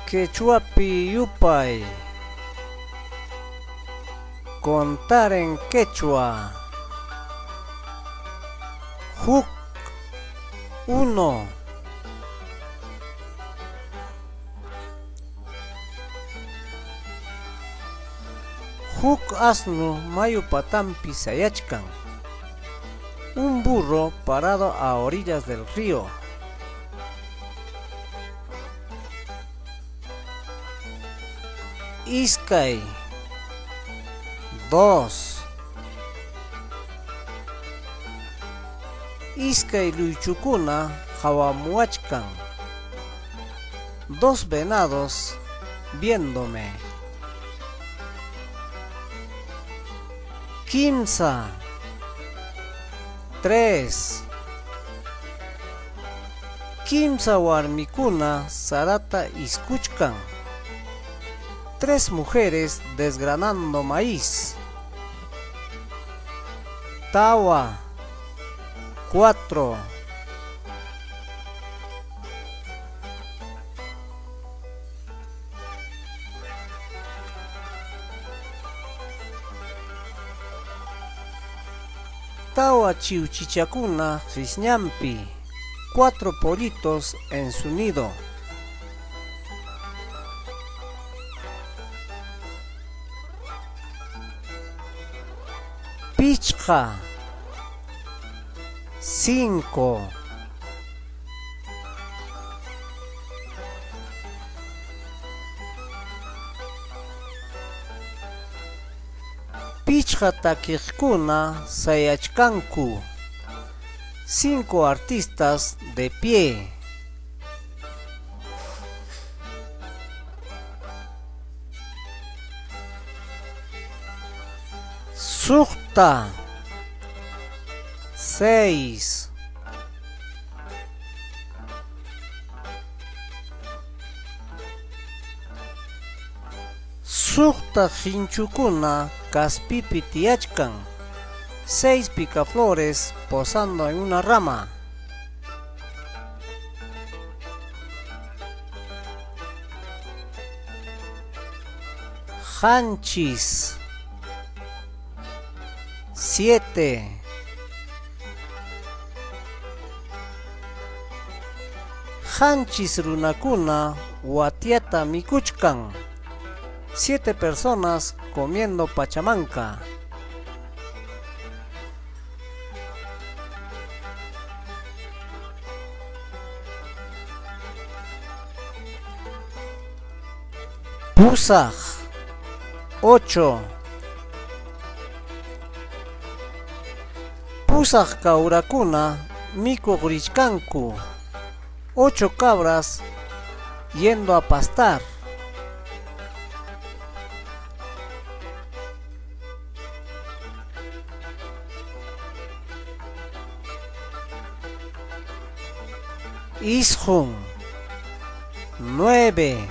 Quechuapi yupay. Contar en quechua. Huk 1. Huk asno mayu patampi sayachkan. Un burro parado a orillas del río. Iskay 2. Iskay luychukuna hawamuachkan. Dos venados viéndome. Kimsa 3. Kimsa warmikuna sarata iskuchkan. Tres mujeres desgranando maíz. Tawa 4. Tawa chiuchichakuna risñampi. 4 pollitos en su nido. Pichqa 5. Pichqa takiqkuna sayachkanku. 5 artistas de pie. Suqta 6. Suqta hinchukuna kaspipi tiachkan. 6 picaflores posando en una rama. Hanchis 7. Hanchis runakuna watiata mikuchkan. 7 personas comiendo pachamanca. Pusaq 8. Pusaq kaurakuna mikuq rishkanku. 8 cabras yendo a pastar. Ishun 9.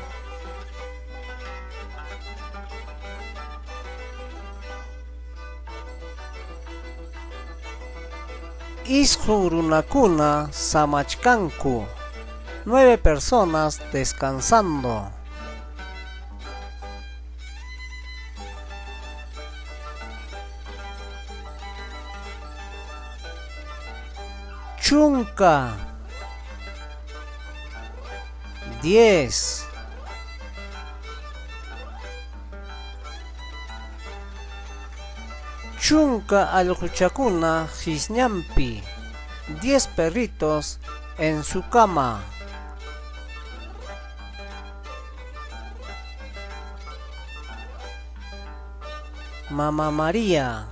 Ishun runakuna samachkanku. 9 personas descansando. Chunka 10. Chunka allquchakuna qisñampi. 10 perritos en su cama. Mamá María